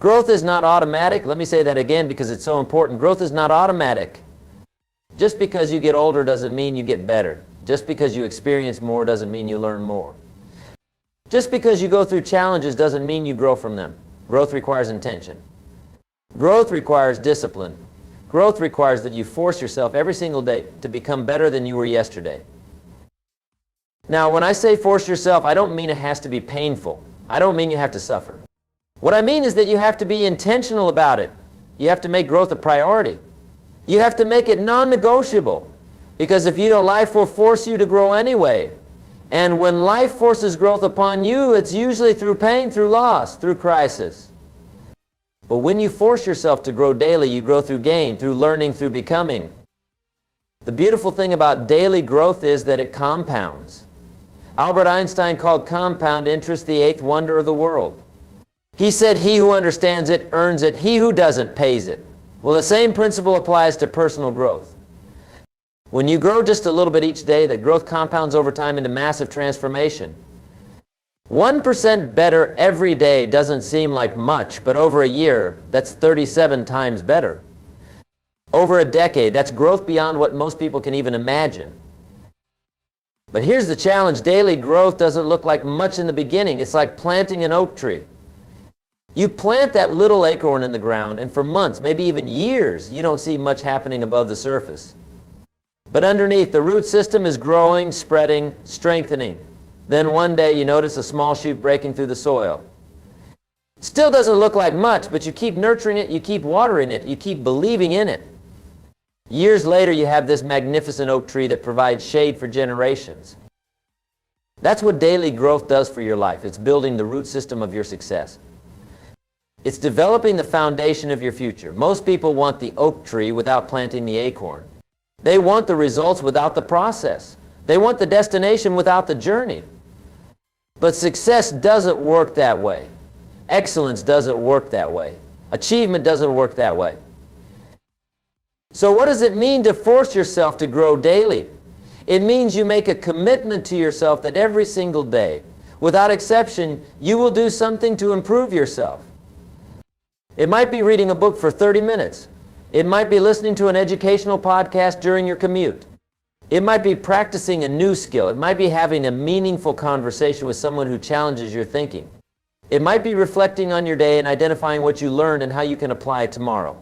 Growth is not automatic. Let me say that again because it's so important. Growth is not automatic. Just because you get older doesn't mean you get better. Just because you experience more doesn't mean you learn more. Just because you go through challenges doesn't mean you grow from them. Growth requires intention. Growth requires discipline. Growth requires that you force yourself every single day to become better than you were yesterday. Now, when I say force yourself, I don't mean it has to be painful. I don't mean you have to suffer. What I mean is that you have to be intentional about it. You have to make growth a priority. You have to make it non-negotiable. Because if you don't, life will force you to grow anyway. And when life forces growth upon you, it's usually through pain, through loss, through crisis. But when you force yourself to grow daily, you grow through gain, through learning, through becoming. The beautiful thing about daily growth is that it compounds. Albert Einstein called compound interest the eighth wonder of the world. He said, he who understands it earns it, he who doesn't pays it. Well, the same principle applies to personal growth. When you grow just a little bit each day, that growth compounds over time into massive transformation. 1% better every day doesn't seem like much, but over a year, that's 37 times better. Over a decade, that's growth beyond what most people can even imagine. But here's the challenge. Daily growth doesn't look like much in the beginning. It's like planting an oak tree. You plant that little acorn in the ground, and for months, maybe even years, you don't see much happening above the surface. But underneath, the root system is growing, spreading, strengthening. Then one day you notice a small shoot breaking through the soil. Still doesn't look like much, but you keep nurturing it, you keep watering it, you keep believing in it. Years later, you have this magnificent oak tree that provides shade for generations. That's what daily growth does for your life. It's building the root system of your success. It's developing the foundation of your future. Most people want the oak tree without planting the acorn. They want the results without the process. They want the destination without the journey. But success doesn't work that way. Excellence doesn't work that way. Achievement doesn't work that way. So what does it mean to force yourself to grow daily? It means you make a commitment to yourself that every single day, without exception, you will do something to improve yourself. It might be reading a book for 30 minutes. It might be listening to an educational podcast during your commute. It might be practicing a new skill. It might be having a meaningful conversation with someone who challenges your thinking. It might be reflecting on your day and identifying what you learned and how you can apply it tomorrow.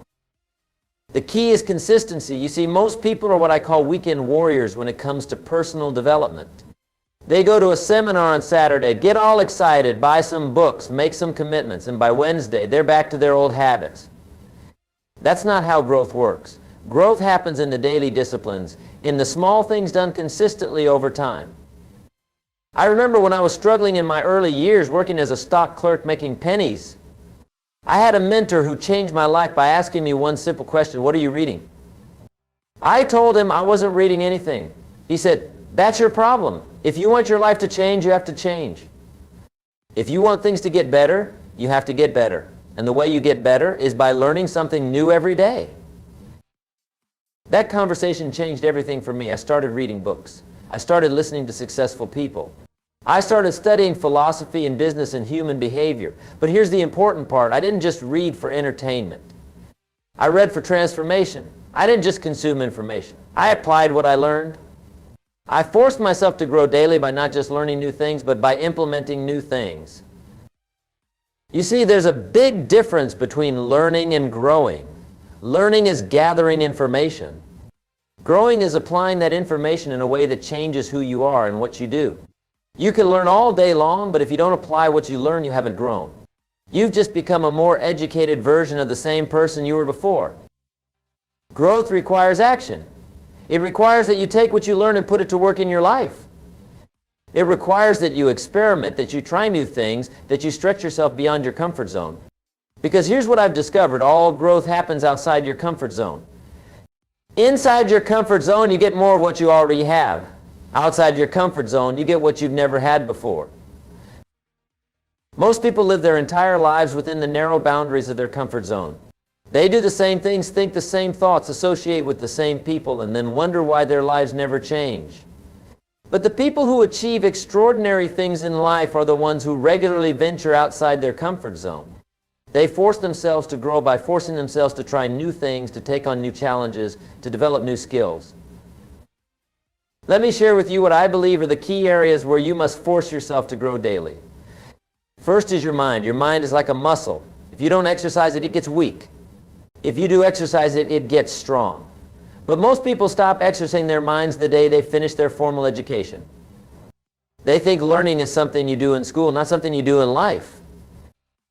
The key is consistency. You see, most people are what I call weekend warriors when it comes to personal development. They go to a seminar on Saturday, get all excited, buy some books, make some commitments, and by Wednesday, they're back to their old habits. That's not how growth works. Growth happens in the daily disciplines, in the small things done consistently over time. I remember when I was struggling in my early years working as a stock clerk making pennies. I had a mentor who changed my life by asking me one simple question, "What are you reading?" I told him I wasn't reading anything. He said, "That's your problem. If you want your life to change, you have to change. If you want things to get better, you have to get better. And the way you get better is by learning something new every day." That conversation changed everything for me. I started reading books. I started listening to successful people. I started studying philosophy and business and human behavior. But here's the important part. I didn't just read for entertainment. I read for transformation. I didn't just consume information. I applied what I learned. I forced myself to grow daily by not just learning new things, but by implementing new things. You see, there's a big difference between learning and growing. Learning is gathering information. Growing is applying that information in a way that changes who you are and what you do. You can learn all day long, but if you don't apply what you learn, you haven't grown. You've just become a more educated version of the same person you were before. Growth requires action. It requires that you take what you learn and put it to work in your life. It requires that you experiment, that you try new things, that you stretch yourself beyond your comfort zone. Because here's what I've discovered. All growth happens outside your comfort zone. Inside your comfort zone, you get more of what you already have. Outside your comfort zone, you get what you've never had before. Most people live their entire lives within the narrow boundaries of their comfort zone. They do the same things, think the same thoughts, associate with the same people, and then wonder why their lives never change. But the people who achieve extraordinary things in life are the ones who regularly venture outside their comfort zone. They force themselves to grow by forcing themselves to try new things, to take on new challenges, to develop new skills. Let me share with you what I believe are the key areas where you must force yourself to grow daily. First is your mind. Your mind is like a muscle. If you don't exercise it, it gets weak. If you do exercise it, it gets strong. But most people stop exercising their minds the day they finish their formal education. They think learning is something you do in school, not something you do in life.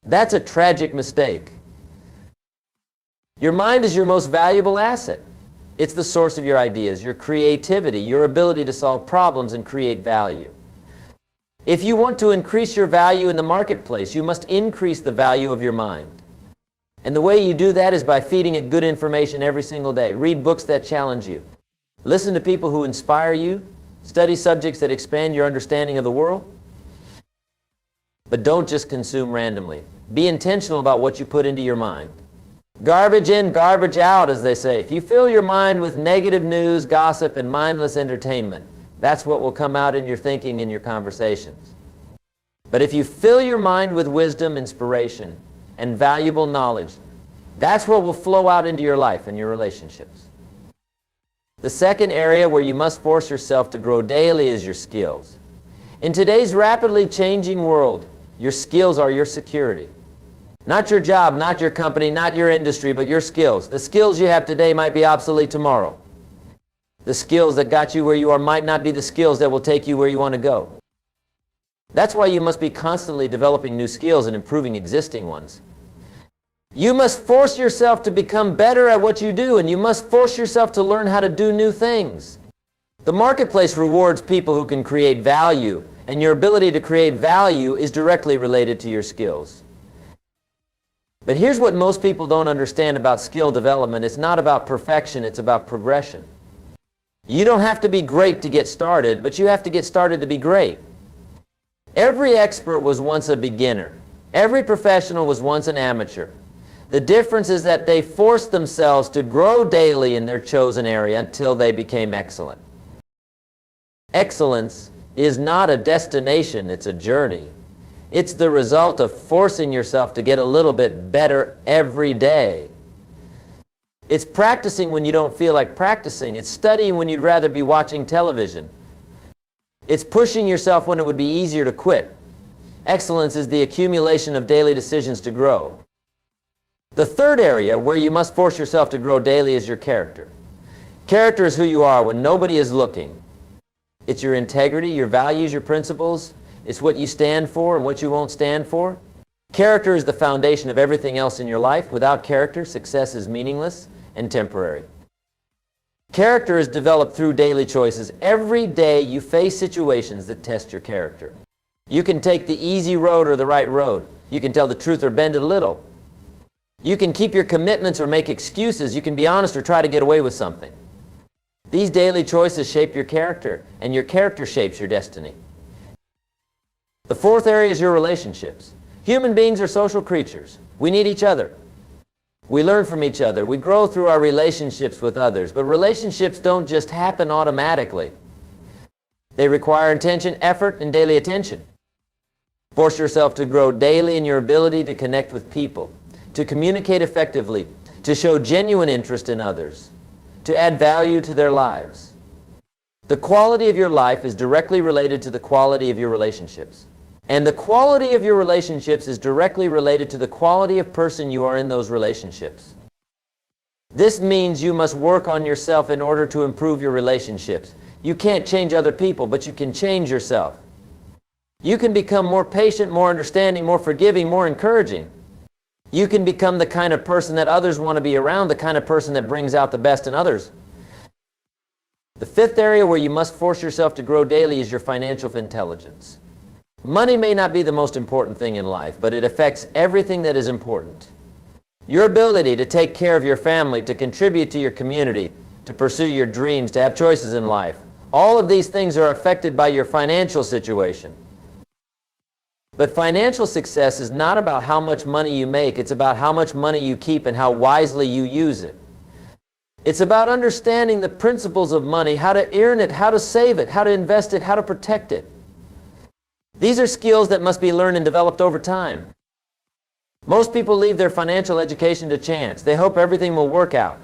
That's a tragic mistake. Your mind is your most valuable asset. It's the source of your ideas, your creativity, your ability to solve problems and create value. If you want to increase your value in the marketplace, you must increase the value of your mind. And the way you do that is by feeding it good information every single day. Read books that challenge you. Listen to people who inspire you. Study subjects that expand your understanding of the world. But don't just consume randomly. Be intentional about what you put into your mind. Garbage in, garbage out, as they say. If you fill your mind with negative news, gossip, and mindless entertainment, that's what will come out in your thinking and your conversations. But if you fill your mind with wisdom, inspiration, and valuable knowledge, that's what will flow out into your life and your relationships. The second area where you must force yourself to grow daily is your skills. In today's rapidly changing world, your skills are your security. Not your job, not your company, not your industry, but your skills. The skills you have today might be obsolete tomorrow. The skills that got you where you are might not be the skills that will take you where you want to go. That's why you must be constantly developing new skills and improving existing ones. You must force yourself to become better at what you do, and you must force yourself to learn how to do new things. The marketplace rewards people who can create value, and your ability to create value is directly related to your skills. But here's what most people don't understand about skill development. It's not about perfection, it's about progression. You don't have to be great to get started, but you have to get started to be great. Every expert was once a beginner. Every professional was once an amateur. The difference is that they forced themselves to grow daily in their chosen area until they became excellent. Excellence is not a destination, it's a journey. It's the result of forcing yourself to get a little bit better every day. It's practicing when you don't feel like practicing. It's studying when you'd rather be watching television. It's pushing yourself when it would be easier to quit. Excellence is the accumulation of daily decisions to grow. The third area where you must force yourself to grow daily is your character. Character is who you are when nobody is looking. It's your integrity, your values, your principles. It's what you stand for and what you won't stand for. Character is the foundation of everything else in your life. Without character, success is meaningless and temporary. Character is developed through daily choices. Every day you face situations that test your character. You can take the easy road or the right road. You can tell the truth or bend a little. You can keep your commitments or make excuses. You can be honest or try to get away with something. These daily choices shape your character, and your character shapes your destiny. The fourth area is your relationships. Human beings are social creatures. We need each other. We learn from each other. We grow through our relationships with others. But relationships don't just happen automatically. They require intention, effort, and daily attention. Force yourself to grow daily in your ability to connect with people, to communicate effectively, to show genuine interest in others, to add value to their lives. The quality of your life is directly related to the quality of your relationships. And the quality of your relationships is directly related to the quality of person you are in those relationships. This means you must work on yourself in order to improve your relationships. You can't change other people, but you can change yourself. You can become more patient, more understanding, more forgiving, more encouraging. You can become the kind of person that others want to be around, the kind of person that brings out the best in others. The fifth area where you must force yourself to grow daily is your financial intelligence. Money may not be the most important thing in life, but it affects everything that is important. Your ability to take care of your family, to contribute to your community, to pursue your dreams, to have choices in life. All of these things are affected by your financial situation. But financial success is not about how much money you make. It's about how much money you keep and how wisely you use it. It's about understanding the principles of money, how to earn it, how to save it, how to invest it, how to protect it. These are skills that must be learned and developed over time. Most people leave their financial education to chance. They hope everything will work out.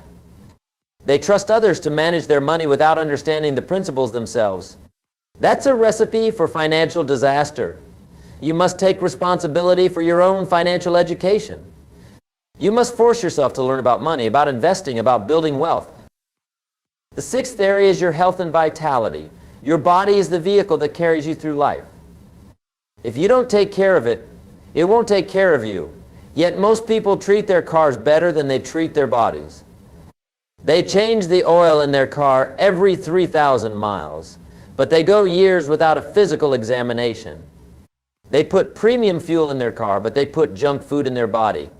They trust others to manage their money without understanding the principles themselves. That's a recipe for financial disaster. You must take responsibility for your own financial education. You must force yourself to learn about money, about investing, about building wealth. The sixth area is your health and vitality. Your body is the vehicle that carries you through life. If you don't take care of it, it won't take care of you. Yet most people treat their cars better than they treat their bodies. They change the oil in their car every 3,000 miles, but they go years without a physical examination. They put premium fuel in their car, but they put junk food in their body.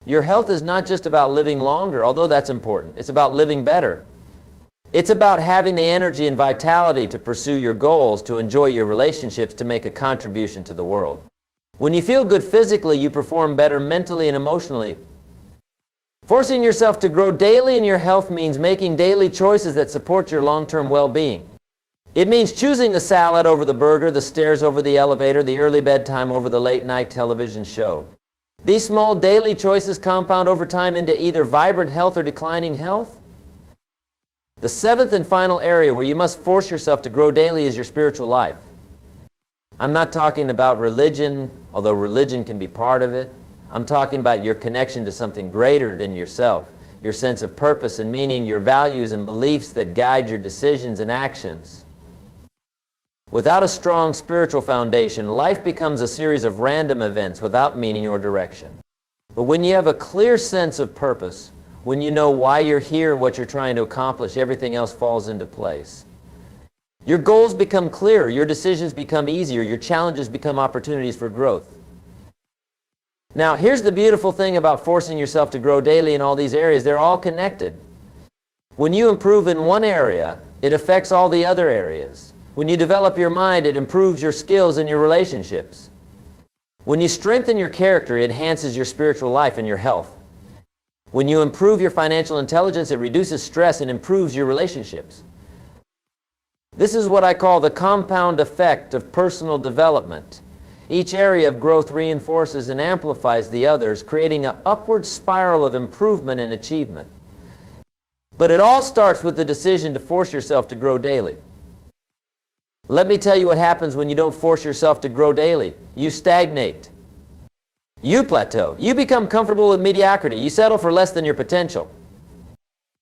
Your health is not just about living longer, although that's important. It's about living better. It's about having the energy and vitality to pursue your goals, to enjoy your relationships, to make a contribution to the world. When you feel good physically, you perform better mentally and emotionally. Forcing yourself to grow daily in your health means making daily choices that support your long-term well-being. It means choosing the salad over the burger, the stairs over the elevator, the early bedtime over the late-night television show. These small daily choices compound over time into either vibrant health or declining health. The seventh and final area where you must force yourself to grow daily is your spiritual life. I'm not talking about religion, although religion can be part of it. I'm talking about your connection to something greater than yourself, your sense of purpose and meaning, your values and beliefs that guide your decisions and actions. Without a strong spiritual foundation, life becomes a series of random events without meaning or direction. But when you have a clear sense of purpose, when you know why you're here and what you're trying to accomplish, everything else falls into place. Your goals become clearer, your decisions become easier, your challenges become opportunities for growth. Now, here's the beautiful thing about forcing yourself to grow daily in all these areas. They're all connected. When you improve in one area, it affects all the other areas. When you develop your mind, it improves your skills and your relationships. When you strengthen your character, it enhances your spiritual life and your health. When you improve your financial intelligence, it reduces stress and improves your relationships. This is what I call the compound effect of personal development. Each area of growth reinforces and amplifies the others, creating an upward spiral of improvement and achievement. But it all starts with the decision to force yourself to grow daily. Let me tell you what happens when you don't force yourself to grow daily. You stagnate. You plateau. You become comfortable with mediocrity. You settle for less than your potential.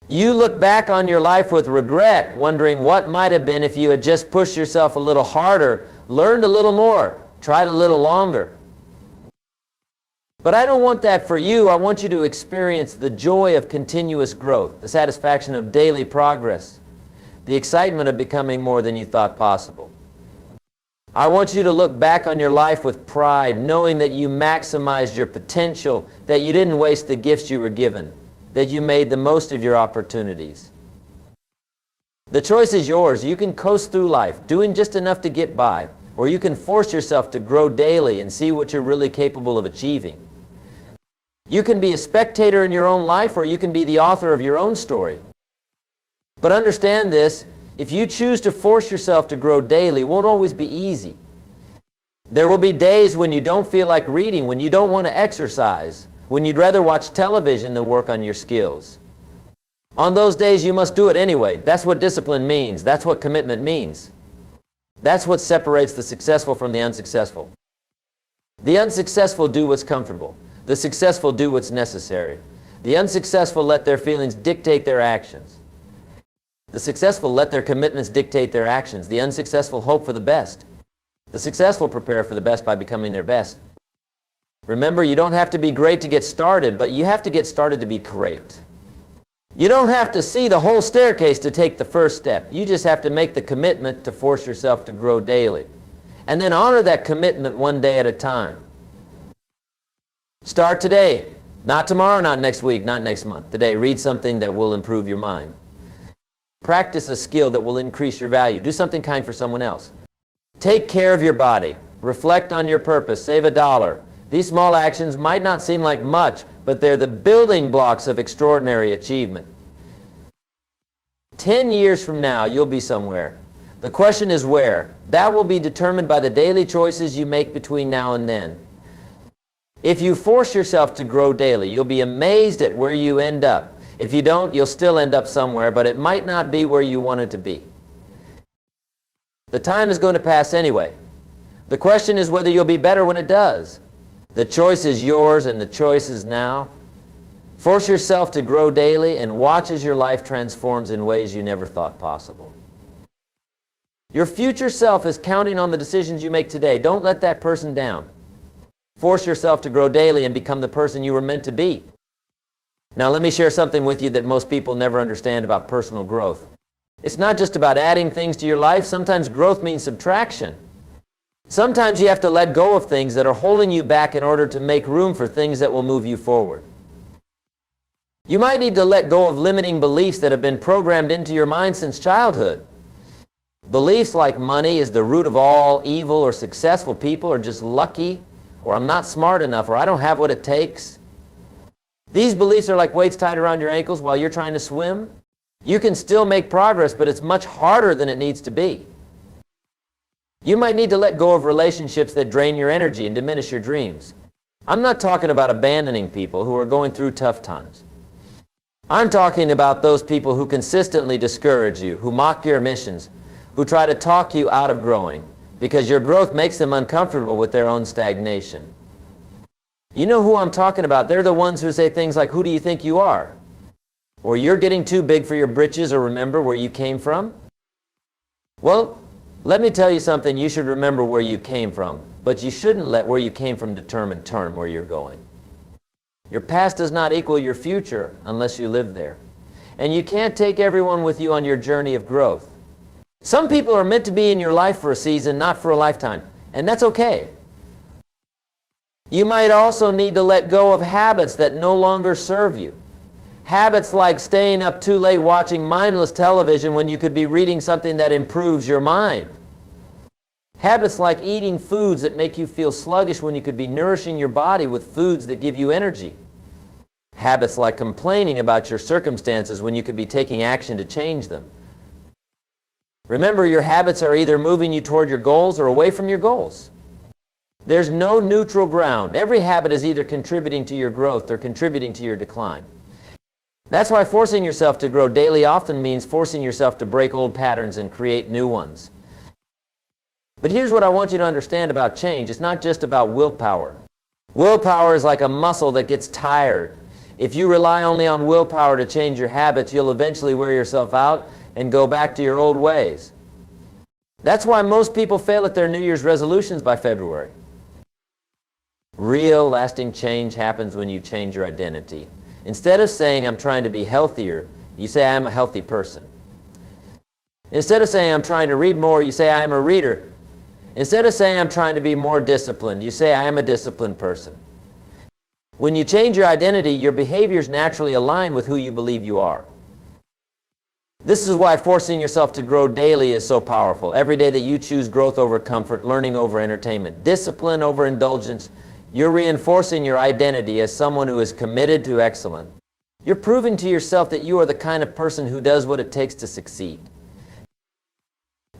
You look back on your life with regret, wondering what might have been if you had just pushed yourself a little harder, learned a little more, tried a little longer. But I don't want that for you. I want you to experience the joy of continuous growth, the satisfaction of daily progress, the excitement of becoming more than you thought possible. I want you to look back on your life with pride, knowing that you maximized your potential, that you didn't waste the gifts you were given, that you made the most of your opportunities. The choice is yours. You can coast through life, doing just enough to get by, or you can force yourself to grow daily and see what you're really capable of achieving. You can be a spectator in your own life, or you can be the author of your own story. But understand this, if you choose to force yourself to grow daily, it won't always be easy. There will be days when you don't feel like reading, when you don't want to exercise, when you'd rather watch television than work on your skills. On those days, you must do it anyway. That's what discipline means. That's what commitment means. That's what separates the successful from the unsuccessful. The unsuccessful do what's comfortable. The successful do what's necessary. The unsuccessful let their feelings dictate their actions. The successful let their commitments dictate their actions. The unsuccessful hope for the best. The successful prepare for the best by becoming their best. Remember, you don't have to be great to get started, but you have to get started to be great. You don't have to see the whole staircase to take the first step. You just have to make the commitment to force yourself to grow daily. And then honor that commitment one day at a time. Start today. Not tomorrow, not next week, not next month. Today, read something that will improve your mind. Practice a skill that will increase your value. Do something kind for someone else. Take care of your body. Reflect on your purpose. Save $1. These small actions might not seem like much, but they're the building blocks of extraordinary achievement. 10 years from now, you'll be somewhere. The question is where. That will be determined by the daily choices you make between now and then. If you force yourself to grow daily, you'll be amazed at where you end up. If you don't, you'll still end up somewhere, but it might not be where you want it to be. The time is going to pass anyway. The question is whether you'll be better when it does. The choice is yours, and the choice is now. Force yourself to grow daily and watch as your life transforms in ways you never thought possible. Your future self is counting on the decisions you make today. Don't let that person down. Force yourself to grow daily and become the person you were meant to be. Now let me share something with you that most people never understand about personal growth. It's not just about adding things to your life. Sometimes growth means subtraction. Sometimes you have to let go of things that are holding you back in order to make room for things that will move you forward. You might need to let go of limiting beliefs that have been programmed into your mind since childhood. Beliefs like money is the root of all evil, or successful people are just lucky, or I'm not smart enough, or I don't have what it takes. These beliefs are like weights tied around your ankles while you're trying to swim. You can still make progress, but it's much harder than it needs to be. You might need to let go of relationships that drain your energy and diminish your dreams. I'm not talking about abandoning people who are going through tough times. I'm talking about those people who consistently discourage you, who mock your missions, who try to talk you out of growing because your growth makes them uncomfortable with their own stagnation. You know who I'm talking about. They're the ones who say things like, "Who do you think you are?" Or "You're getting too big for your britches," or "Remember where you came from?" Well, let me tell you something. You should remember where you came from, but you shouldn't let where you came from determine where you're going. Your past does not equal your future unless you live there. And you can't take everyone with you on your journey of growth. Some people are meant to be in your life for a season, not for a lifetime, and that's okay. You might also need to let go of habits that no longer serve you. Habits like staying up too late watching mindless television when you could be reading something that improves your mind. Habits like eating foods that make you feel sluggish when you could be nourishing your body with foods that give you energy. Habits like complaining about your circumstances when you could be taking action to change them. Remember, your habits are either moving you toward your goals or away from your goals. There's no neutral ground. Every habit is either contributing to your growth or contributing to your decline. That's why forcing yourself to grow daily often means forcing yourself to break old patterns and create new ones. But here's what I want you to understand about change. It's not just about willpower. Willpower is like a muscle that gets tired. If you rely only on willpower to change your habits, you'll eventually wear yourself out and go back to your old ways. That's why most people fail at their New Year's resolutions by February. Real, lasting change happens when you change your identity. Instead of saying, "I'm trying to be healthier," you say, "I'm a healthy person." Instead of saying, "I'm trying to read more," you say, "I am a reader." Instead of saying, "I'm trying to be more disciplined," you say, "I am a disciplined person." When you change your identity, your behaviors naturally align with who you believe you are. This is why forcing yourself to grow daily is so powerful. Every day that you choose growth over comfort, learning over entertainment, discipline over indulgence, you're reinforcing your identity as someone who is committed to excellence. You're proving to yourself that you are the kind of person who does what it takes to succeed.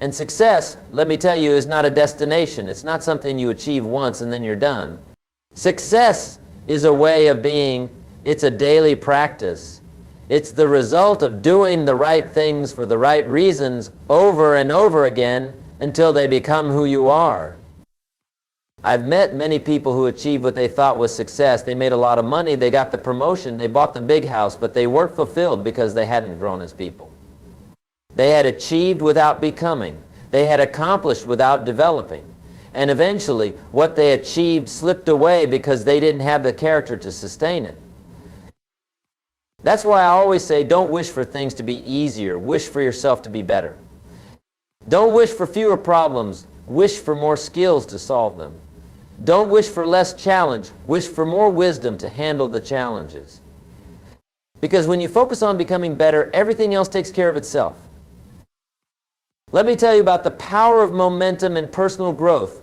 And success, let me tell you, is not a destination. It's not something you achieve once and then you're done. Success is a way of being. It's a daily practice. It's the result of doing the right things for the right reasons over and over again until they become who you are. I've met many people who achieved what they thought was success. They made a lot of money, they got the promotion, they bought the big house, but they weren't fulfilled because they hadn't grown as people. They had achieved without becoming. They had accomplished without developing. And eventually, what they achieved slipped away because they didn't have the character to sustain it. That's why I always say, don't wish for things to be easier. Wish for yourself to be better. Don't wish for fewer problems. Wish for more skills to solve them. Don't wish for less challenge. Wish for more wisdom to handle the challenges. Because when you focus on becoming better, everything else takes care of itself. Let me tell you about the power of momentum and personal growth.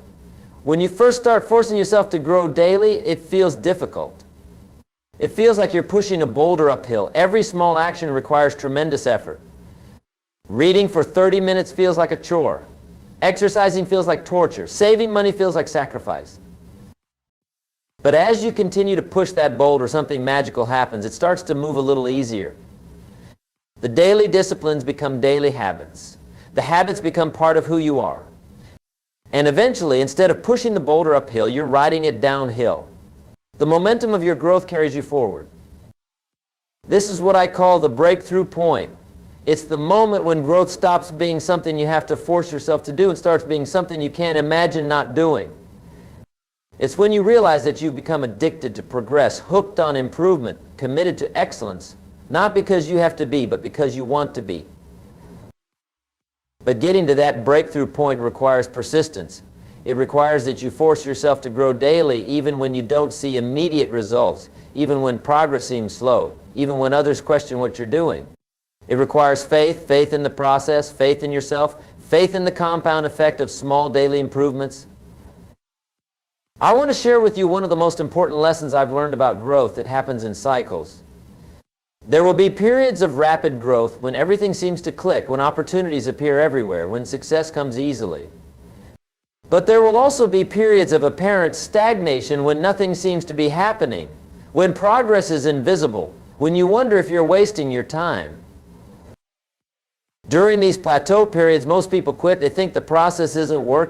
When you first start forcing yourself to grow daily, it feels difficult. It feels like you're pushing a boulder uphill. Every small action requires tremendous effort. Reading for 30 minutes feels like a chore. Exercising feels like torture. Saving money feels like sacrifice. But as you continue to push that boulder, something magical happens. It starts to move a little easier. The daily disciplines become daily habits. The habits become part of who you are. And eventually, instead of pushing the boulder uphill, you're riding it downhill. The momentum of your growth carries you forward. This is what I call the breakthrough point. It's the moment when growth stops being something you have to force yourself to do and starts being something you can't imagine not doing. It's when you realize that you've become addicted to progress, hooked on improvement, committed to excellence, not because you have to be, but because you want to be. But getting to that breakthrough point requires persistence. It requires that you force yourself to grow daily, even when you don't see immediate results, even when progress seems slow, even when others question what you're doing. It requires faith, faith in the process, faith in yourself, faith in the compound effect of small daily improvements. I want to share with you one of the most important lessons I've learned about growth that happens in cycles. There will be periods of rapid growth when everything seems to click, when opportunities appear everywhere, when success comes easily. But there will also be periods of apparent stagnation when nothing seems to be happening, when progress is invisible, when you wonder if you're wasting your time. During these plateau periods, most people quit. They think the process isn't working.